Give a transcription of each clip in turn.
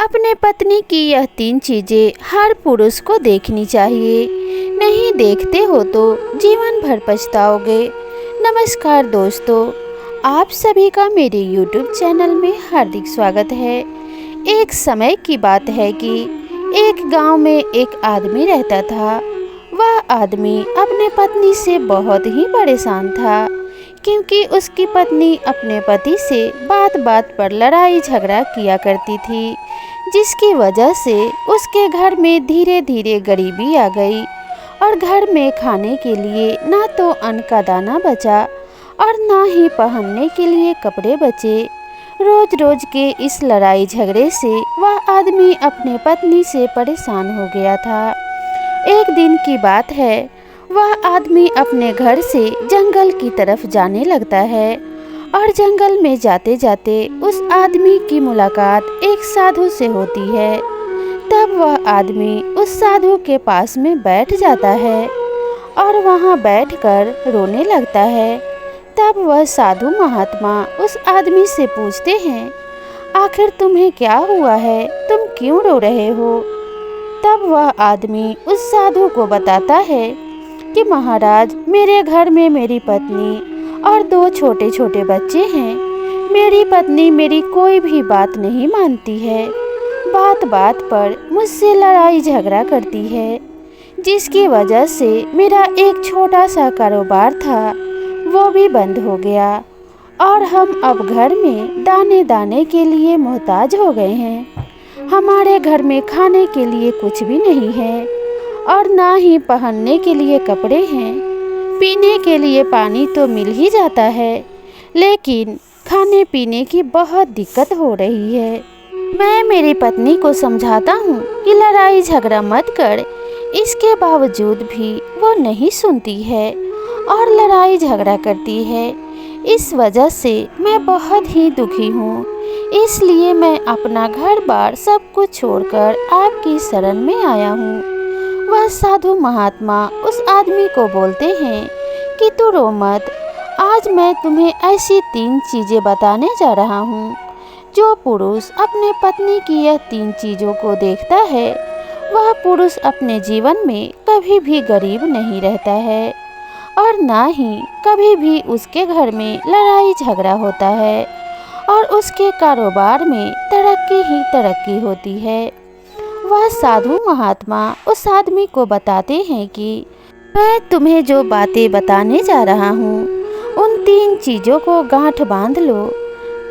अपने पत्नी की यह 3 चीज़ें हर पुरुष को देखनी चाहिए। नहीं देखते हो तो जीवन भर पछताओगे। नमस्कार दोस्तों, आप सभी का मेरे YouTube चैनल में हार्दिक स्वागत है। एक समय की बात है कि एक गांव में एक आदमी रहता था। वह आदमी अपने पत्नी से बहुत ही परेशान था, क्योंकि उसकी पत्नी अपने पति से बात बात पर लड़ाई झगड़ा किया करती थी, जिसकी वजह से उसके घर में धीरे धीरे गरीबी आ गई और घर में खाने के लिए ना तो अन्न का दाना बचा और ना ही पहनने के लिए कपड़े बचे। रोज रोज के इस लड़ाई झगड़े से वह आदमी अपने पत्नी से परेशान हो गया था। एक दिन की बात है, वह आदमी अपने घर से जंगल की तरफ जाने लगता है और जंगल में जाते जाते उस आदमी की मुलाकात एक साधु से होती है। तब वह आदमी उस साधु के पास में बैठ जाता है और वहां बैठकर रोने लगता है। तब वह साधु महात्मा उस आदमी से पूछते हैं, आखिर तुम्हें क्या हुआ है, तुम क्यों रो रहे हो? तब वह आदमी उस साधु को बताता है कि महाराज, मेरे घर में मेरी पत्नी और 2 छोटे छोटे बच्चे हैं। मेरी पत्नी मेरी कोई भी बात नहीं मानती है, बात बात पर मुझसे लड़ाई झगड़ा करती है, जिसकी वजह से मेरा एक छोटा सा कारोबार था वो भी बंद हो गया और हम अब घर में दाने दाने के लिए मोहताज हो गए हैं। हमारे घर में खाने के लिए कुछ भी नहीं है और ना ही पहनने के लिए कपड़े हैं। पीने के लिए पानी तो मिल ही जाता है, लेकिन खाने पीने की बहुत दिक्कत हो रही है। मैं मेरी पत्नी को समझाता हूँ कि लड़ाई झगड़ा मत कर, इसके बावजूद भी वो नहीं सुनती है और लड़ाई झगड़ा करती है। इस वजह से मैं बहुत ही दुखी हूँ, इसलिए मैं अपना घर बार सब कुछ छोड़कर आपकी शरण में आया हूँ। वह साधु महात्मा उस आदमी को बोलते हैं कि तू रो मत, आज मैं तुम्हें ऐसी 3 चीज़ें बताने जा रहा हूँ। जो पुरुष अपने पत्नी की यह 3 चीज़ों को देखता है, वह पुरुष अपने जीवन में कभी भी गरीब नहीं रहता है और ना ही कभी भी उसके घर में लड़ाई झगड़ा होता है और उसके कारोबार में तरक्की ही तरक्की होती है। वह साधु महात्मा उस आदमी को बताते हैं कि मैं तुम्हें जो बातें बताने जा रहा हूँ, उन 3 चीज़ों को गांठ बांध लो।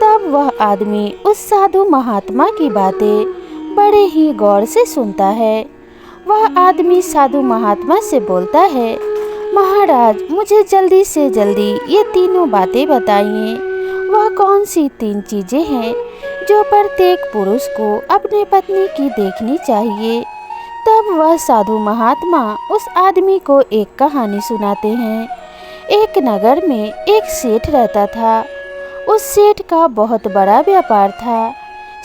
तब वह आदमी उस साधु महात्मा की बातें बड़े ही गौर से सुनता है। वह आदमी साधु महात्मा से बोलता है, महाराज, मुझे जल्दी से जल्दी ये तीनों बातें बताइए। वह कौन सी 3 चीज़ें हैं जो प्रत्येक पुरुष को अपने पत्नी की देखनी चाहिए? तब वह साधु महात्मा उस आदमी को एक कहानी सुनाते हैं। एक नगर में एक सेठ रहता था। उस सेठ का बहुत बड़ा व्यापार था।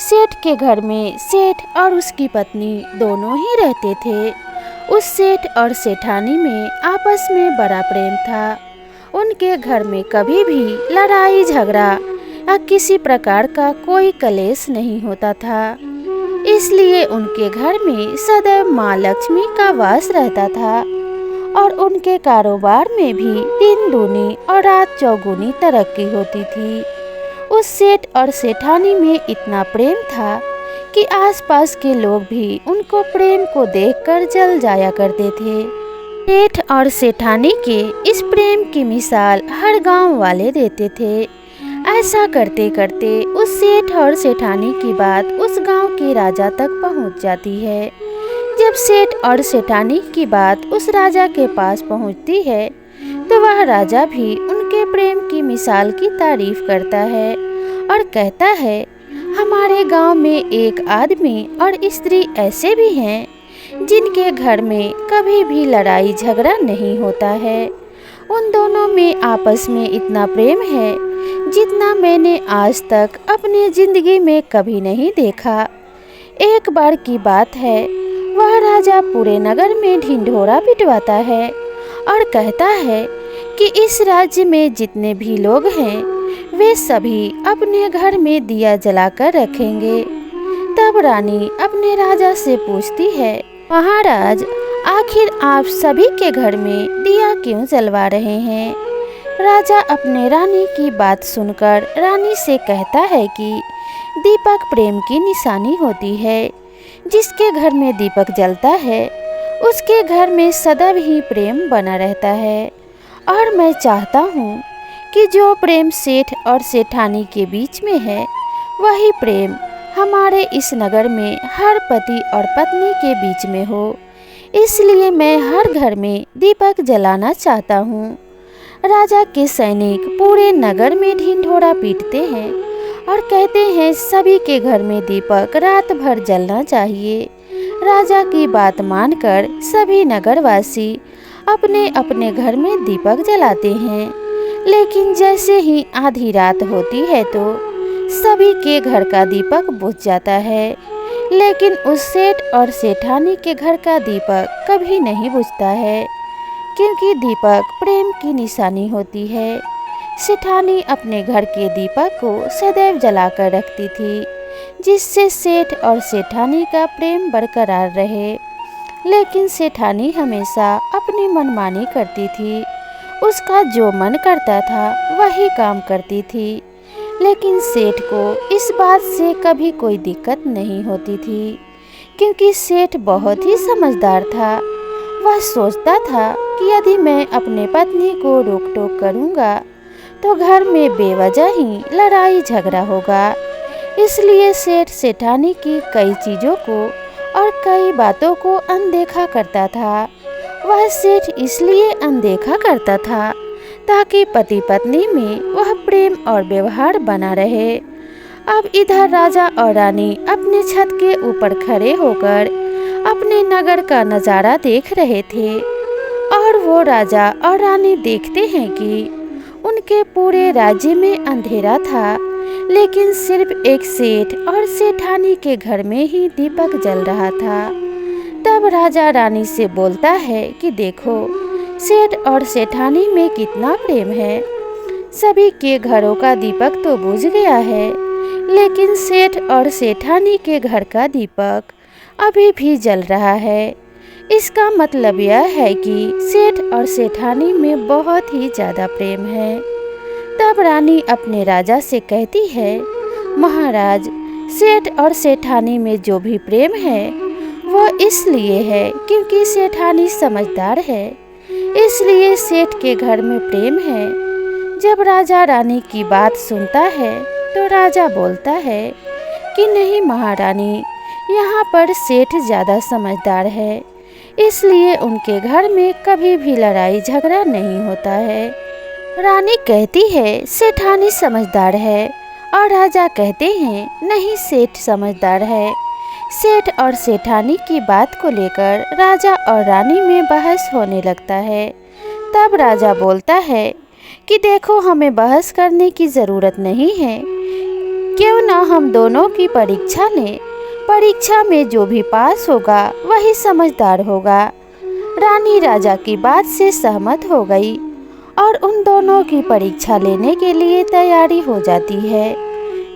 सेठ के घर में सेठ और उसकी पत्नी दोनों ही रहते थे। उस सेठ और सेठानी में आपस में बड़ा प्रेम था। उनके घर में कभी भी लड़ाई झगड़ा या किसी प्रकार का कोई कलेश नहीं होता था, इसलिए उनके घर में सदैव माँ लक्ष्मी का वास रहता था और उनके कारोबार में भी दिन दूनी और रात चौगुनी तरक्की होती थी। उस सेठ और सेठानी में इतना प्रेम था कि आसपास के लोग भी उनको प्रेम को देखकर जल जाया करते थे। सेठ और सेठानी के इस प्रेम की मिसाल हर गांव वाले देते थे। ऐसा करते करते उस सेठ और सेठानी की बात उस गांव के राजा तक पहुंच जाती है। जब सेठ और सेठानी की बात उस राजा के पास पहुंचती है, तो वह राजा भी उनके प्रेम की मिसाल की तारीफ करता है और कहता है, हमारे गांव में एक आदमी और स्त्री ऐसे भी हैं जिनके घर में कभी भी लड़ाई झगड़ा नहीं होता है। उन दोनों में आपस में इतना प्रेम है जितना मैंने आज तक अपनी जिंदगी में कभी नहीं देखा। एक बार की बात है, वह राजा पूरे नगर में ढिंढोरा पिटवाता है और कहता है कि इस राज्य में जितने भी लोग हैं, वे सभी अपने घर में दिया जलाकर रखेंगे। तब रानी अपने राजा से पूछती है, महाराज, आखिर आप सभी के घर में दिया क्यों जलवा रहे हैं? राजा अपने रानी की बात सुनकर रानी से कहता है कि दीपक प्रेम की निशानी होती है। जिसके घर में दीपक जलता है उसके घर में सदैव ही प्रेम बना रहता है। और मैं चाहता हूँ कि जो प्रेम सेठ और सेठानी के बीच में है वही प्रेम हमारे इस नगर में हर पति और पत्नी के बीच में हो। इसलिए मैं हर घर में दीपक जलाना चाहता हूँ। राजा के सैनिक पूरे नगर में ढिंढोरा पीटते हैं और कहते हैं सभी के घर में दीपक रात भर जलना चाहिए। राजा की बात मानकर सभी नगरवासी अपने अपने घर में दीपक जलाते हैं। लेकिन जैसे ही आधी रात होती है तो सभी के घर का दीपक बुझ जाता है, लेकिन उस सेठ और सेठानी के घर का दीपक कभी नहीं बुझता है, क्योंकि दीपक प्रेम की निशानी होती है। सेठानी अपने घर के दीपक को सदैव जलाकर रखती थी, जिससे सेठ और सेठानी का प्रेम बरकरार रहे। लेकिन सेठानी हमेशा अपनी मनमानी करती थी। उसका जो मन करता था वही काम करती थी। लेकिन सेठ को इस बात से कभी कोई दिक्कत नहीं होती थी, क्योंकि सेठ बहुत ही समझदार था। वह सोचता था कि यदि मैं अपने पत्नी को रोक टोक करूँगा तो घर में बेवजह ही लड़ाई झगड़ा होगा। इसलिए सेठ सेठानी की कई चीज़ों को और कई बातों को अनदेखा करता था। वह सेठ इसलिए अनदेखा करता था ताकि पति पत्नी में वह प्रेम और व्यवहार बना रहे। अब इधर राजा और रानी अपने छत के ऊपर खड़े होकर अपने नगर का नज़ारा देख रहे थे, और वो राजा और रानी देखते हैं कि उनके पूरे राज्य में अंधेरा था, लेकिन सिर्फ एक सेठ और सेठानी के घर में ही दीपक जल रहा था। तब राजा रानी से बोलता है कि देखो, सेठ और सेठानी में कितना प्रेम है। सभी के घरों का दीपक तो बुझ गया है, लेकिन सेठ और सेठानी के घर का दीपक अभी भी जल रहा है। इसका मतलब यह है कि सेठ और सेठानी में बहुत ही ज़्यादा प्रेम है। तब रानी अपने राजा से कहती है, महाराज, सेठ और सेठानी में जो भी प्रेम है वो इसलिए है क्योंकि सेठानी समझदार है, इसलिए सेठ के घर में प्रेम है। जब राजा रानी की बात सुनता है तो राजा बोलता है कि नहीं महारानी, यहाँ पर सेठ ज़्यादा समझदार है, इसलिए उनके घर में कभी भी लड़ाई झगड़ा नहीं होता है। रानी कहती है सेठानी समझदार है, और राजा कहते हैं नहीं, सेठ समझदार है। सेठ और सेठानी की बात को लेकर राजा और रानी में बहस होने लगता है। तब राजा बोलता है कि देखो, हमें बहस करने की ज़रूरत नहीं है, क्यों ना हम दोनों की परीक्षा लें। परीक्षा में जो भी पास होगा वही समझदार होगा। रानी राजा की बात से सहमत हो गई और उन दोनों की परीक्षा लेने के लिए तैयारी हो जाती है।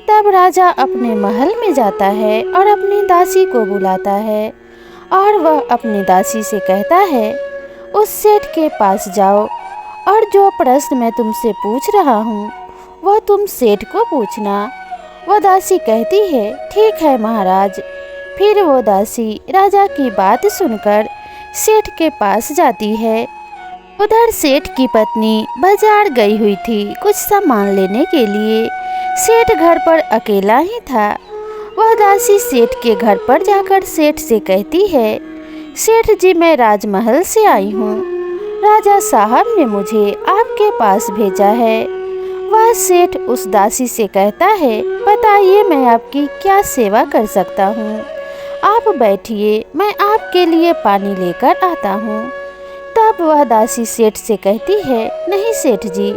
तब राजा अपने महल में जाता है और अपनी दासी को बुलाता है, और वह अपनी दासी से कहता है, उस सेठ के पास जाओ और जो प्रश्न मैं तुमसे पूछ रहा हूँ वह तुम सेठ को पूछना। वह दासी कहती है, ठीक है महाराज। फिर वो दासी राजा की बात सुनकर सेठ के पास जाती है। उधर सेठ की पत्नी बाजार गई हुई थी कुछ सामान लेने के लिए। सेठ घर पर अकेला ही था। वह दासी सेठ के घर पर जाकर सेठ से कहती है, सेठ जी, मैं राजमहल से आई हूँ। राजा साहब ने मुझे आपके पास भेजा है। वह सेठ उस दासी से कहता है, बताइए मैं आपकी क्या सेवा कर सकता हूँ। आप बैठिए, मैं आपके लिए पानी लेकर आता हूँ। तब वह दासी सेठ से कहती है, नहीं सेठ जी,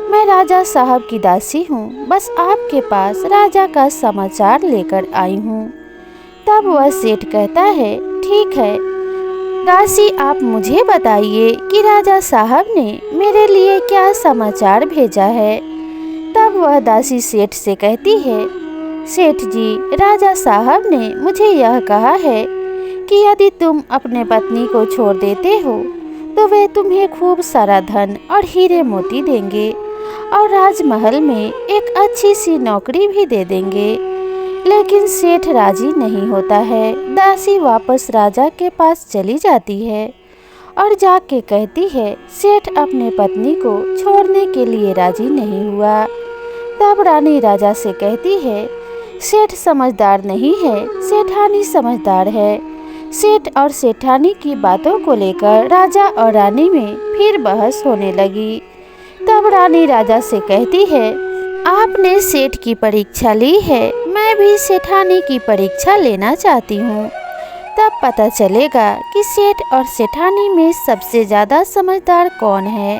मैं राजा साहब की दासी हूँ, बस आपके पास राजा का समाचार लेकर आई हूँ। तब वह सेठ कहता है, ठीक है दासी, आप मुझे बताइए कि राजा साहब ने मेरे लिए क्या समाचार भेजा है। तब वह दासी सेठ से कहती है, सेठ जी, राजा साहब ने मुझे यह कहा है कि यदि तुम अपने पत्नी को छोड़ देते हो तो वे तुम्हें खूब सारा धन और हीरे मोती देंगे और राजमहल में एक अच्छी सी नौकरी भी दे देंगे। लेकिन सेठ राजी नहीं होता है। दासी वापस राजा के पास चली जाती है और जाके कहती है सेठ अपने पत्नी को छोड़ने के लिए राजी नहीं हुआ। तब रानी राजा से कहती है सेठ समझदार नहीं है, सेठानी समझदार है। सेठ और सेठानी की बातों को लेकर राजा और रानी में फिर बहस होने लगी। तब रानी राजा से कहती है आपने सेठ की परीक्षा ली है, मैं भी सेठानी की परीक्षा लेना चाहती हूँ। तब पता चलेगा कि सेठ और सेठानी में सबसे ज़्यादा समझदार कौन है।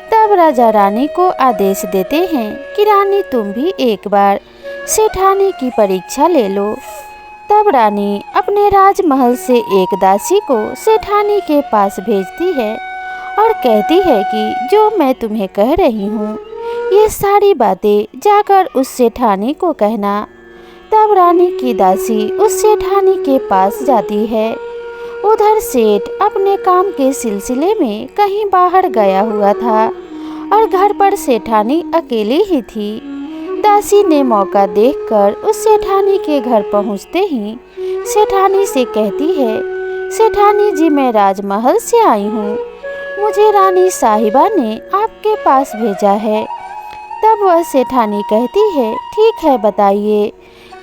तब राजा रानी को आदेश देते हैं कि रानी तुम भी एक बार सेठानी की परीक्षा ले लो। तब रानी अपने राजमहल से एक दासी को सेठानी के पास भेजती है और कहती है कि जो मैं तुम्हें कह रही हूँ ये सारी बातें जाकर उस सेठानी को कहना। तब रानी की दासी उस सेठानी के पास जाती है। उधर सेठ अपने काम के सिलसिले में कहीं बाहर गया हुआ था और घर पर सेठानी अकेली ही थी। दासी ने मौका देखकर उस सेठानी के घर पहुंचते ही सेठानी से कहती है सेठानी जी, मैं राजमहल से आई हूँ, मुझे रानी साहिबा ने आपके पास भेजा है। तब वह सेठानी कहती है ठीक है, बताइए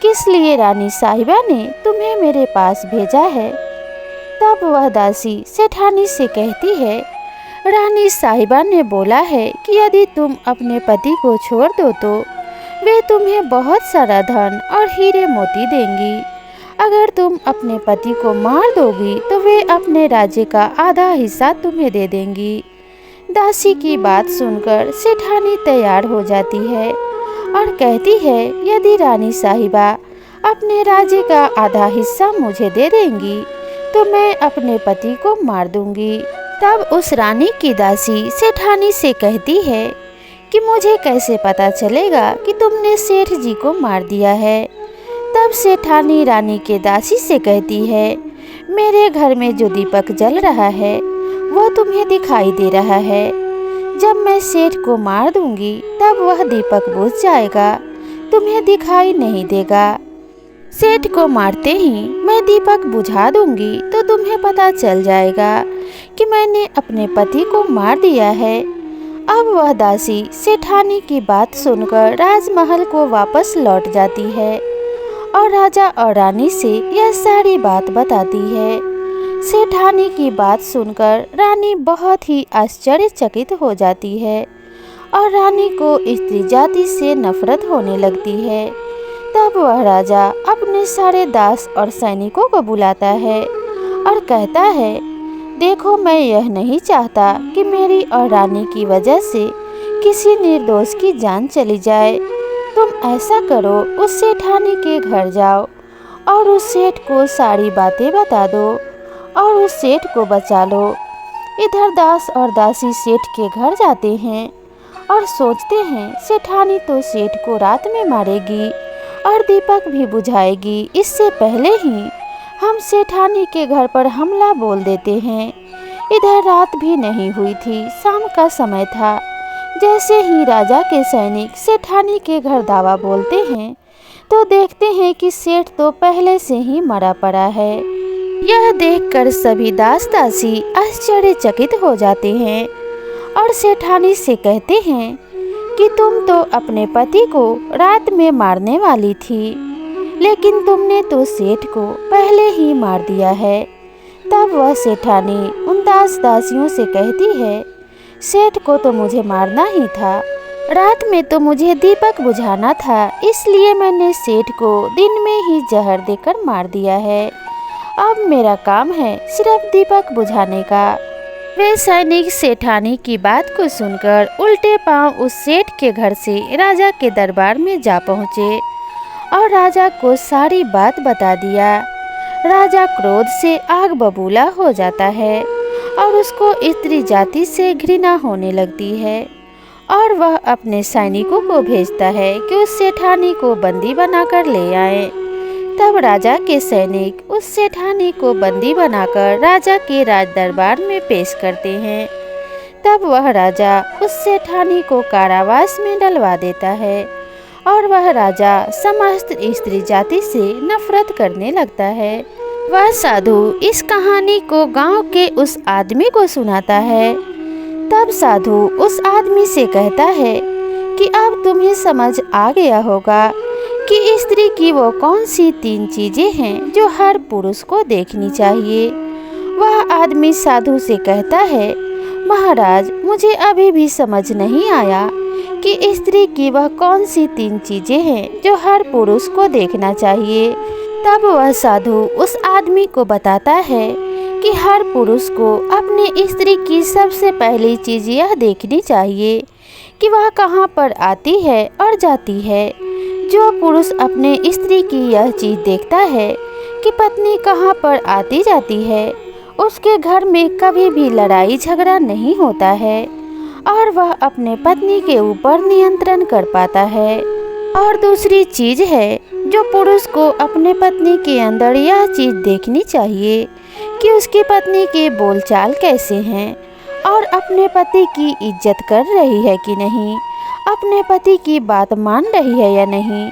किस लिए रानी साहिबा ने तुम्हें मेरे पास भेजा है। तब वह दासी सेठानी से कहती है रानी साहिबा ने बोला है कि यदि तुम अपने पति को छोड़ दो तो वे तुम्हें बहुत सारा धन और हीरे मोती देंगी। अगर तुम अपने पति को मार दोगी तो वे अपने राज्य का आधा हिस्सा तुम्हें दे देंगी। दासी की बात सुनकर सेठानी तैयार हो जाती है और कहती है यदि रानी साहिबा अपने राज्य का आधा हिस्सा मुझे दे देंगी तो मैं अपने पति को मार दूंगी। तब उस रानी की दासी सेठानी से कहती है कि मुझे कैसे पता चलेगा कि तुमने सेठ जी को मार दिया है। तब सेठानी रानी के दासी से कहती है मेरे घर में जो दीपक जल रहा है वह तुम्हें दिखाई दे रहा है। जब मैं सेठ को मार दूंगी तब वह दीपक बुझ जाएगा, तुम्हें दिखाई नहीं देगा। सेठ को मारते ही मैं दीपक बुझा दूंगी तो तुम्हें पता चल जाएगा कि मैंने अपने पति को मार दिया है। अब वह दासी सेठानी की बात सुनकर राजमहल को वापस लौट जाती है और राजा और रानी से यह सारी बात बताती है। सेठानी की बात सुनकर रानी बहुत ही आश्चर्यचकित हो जाती है और रानी को स्त्री जाति से नफरत होने लगती है। तब वह राजा अपने सारे दास और सैनिकों को बुलाता है और कहता है देखो, मैं यह नहीं चाहता कि मेरी और रानी की वजह से किसी निर्दोष की जान चली जाए। तुम ऐसा करो, उस सेठानी के घर जाओ और उस सेठ को सारी बातें बता दो और उस सेठ को बचा लो। इधर दास और दासी सेठ के घर जाते हैं और सोचते हैं सेठानी तो सेठ को रात में मारेगी और दीपक भी बुझाएगी। इससे पहले ही हम सेठानी के घर पर हमला बोल देते हैं। इधर रात भी नहीं हुई थी, शाम का समय था। जैसे ही राजा के सैनिक सेठानी के घर दावा बोलते हैं तो देखते हैं कि सेठ तो पहले से ही मरा पड़ा है। यह देखकर सभी दास दासी आश्चर्यचकित हो जाते हैं और सेठानी से कहते हैं कि तुम तो अपने पति को रात में मारने वाली थी, लेकिन तुमने तो सेठ को पहले ही मार दिया है। तब वह सेठानी उन दास दासियों से कहती है सेठ को तो मुझे मारना ही था, रात में तो मुझे दीपक बुझाना था, इसलिए मैंने सेठ को दिन में ही जहर देकर मार दिया है। अब मेरा काम है सिर्फ दीपक बुझाने का। वे सैनिक सेठानी की बात को सुनकर उल्टे पांव उस सेठ के घर से राजा के दरबार में जा पहुँचे और राजा को सारी बात बता दिया। राजा क्रोध से आग बबूला हो जाता है और उसको स्त्री जाति से घृणा होने लगती है और वह अपने सैनिकों को भेजता है कि उस सेठानी को बंदी बनाकर ले आए। तब राजा के सैनिक उस सेठानी को बंदी बनाकर राजा के राज दरबार में पेश करते हैं। तब वह राजा उस सेठानी को कारावास में डलवा देता है और वह राजा समस्त स्त्री जाति से नफरत करने लगता है। वह साधु इस कहानी को गांव के उस आदमी को सुनाता है। तब साधु उस आदमी से कहता है कि अब तुम्हें समझ आ गया होगा कि स्त्री की वो कौन सी 3 चीजें हैं जो हर पुरुष को देखनी चाहिए। वह आदमी साधु से कहता है, महाराज, मुझे अभी भी समझ नहीं आया कि स्त्री की वह कौन सी 3 चीजें हैं जो हर पुरुष को देखना चाहिए। तब वह साधु उस आदमी को बताता है कि हर पुरुष को अपने स्त्री की सबसे पहली चीज़ यह देखनी चाहिए कि वह कहाँ पर आती है और जाती है। जो पुरुष अपने स्त्री की यह चीज़ देखता है कि पत्नी कहाँ पर आती जाती है, उसके घर में कभी भी लड़ाई झगड़ा नहीं होता है और वह अपने पत्नी के ऊपर नियंत्रण कर पाता है। और दूसरी चीज़ है, जो पुरुष को अपने पत्नी के अंदर यह चीज़ देखनी चाहिए कि उसकी पत्नी के बोलचाल कैसे हैं और अपने पति की इज्जत कर रही है कि नहीं, अपने पति की बात मान रही है या नहीं।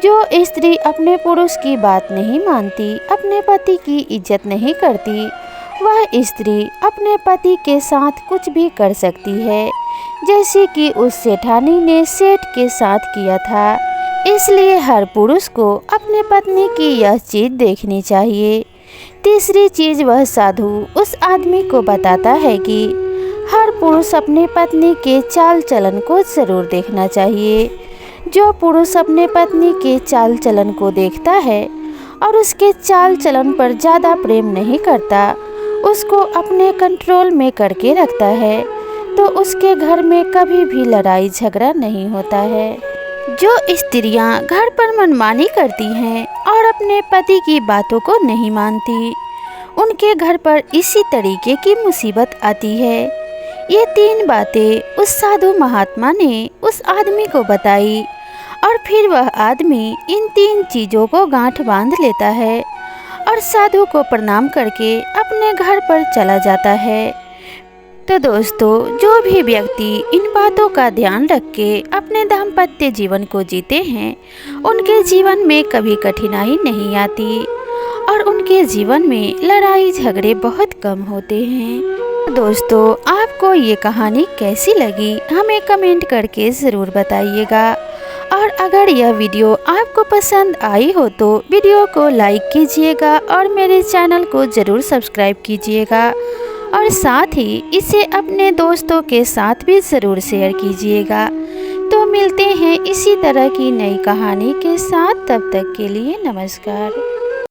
जो स्त्री अपने पुरुष की बात नहीं मानती, अपने पति की इज्जत नहीं करती, वह स्त्री अपने पति के साथ कुछ भी कर सकती है, जैसे कि उस सेठानी ने सेठ के साथ किया था। इसलिए हर पुरुष को अपने पत्नी की यह चीज़ देखनी चाहिए। तीसरी चीज़ वह साधु उस आदमी को बताता है कि हर पुरुष अपने पत्नी के चाल चलन को ज़रूर देखना चाहिए। जो पुरुष अपने पत्नी के चाल चलन को देखता है और उसके चाल चलन पर ज़्यादा प्रेम नहीं करता, उसको अपने कंट्रोल में करके रखता है, तो उसके घर में कभी भी लड़ाई झगड़ा नहीं होता है। जो स्त्रियां घर पर मनमानी करती हैं और अपने पति की बातों को नहीं मानती, उनके घर पर इसी तरीके की मुसीबत आती है। ये 3 बातें उस साधु महात्मा ने उस आदमी को बताई और फिर वह आदमी इन 3 चीज़ों को गांठ बांध लेता है और साधु को प्रणाम करके अपने घर पर चला जाता है। तो दोस्तों, जो भी व्यक्ति इन बातों का ध्यान रख के अपने दाम्पत्य जीवन को जीते हैं, उनके जीवन में कभी कठिनाई नहीं आती और उनके जीवन में लड़ाई झगड़े बहुत कम होते हैं। दोस्तों, आपको ये कहानी कैसी लगी हमें कमेंट करके ज़रूर बताइएगा। और अगर यह वीडियो आपको पसंद आई हो तो वीडियो को लाइक कीजिएगा और मेरे चैनल को ज़रूर सब्सक्राइब कीजिएगा और साथ ही इसे अपने दोस्तों के साथ भी ज़रूर शेयर कीजिएगा। तो मिलते हैं इसी तरह की नई कहानी के साथ, तब तक के लिए नमस्कार।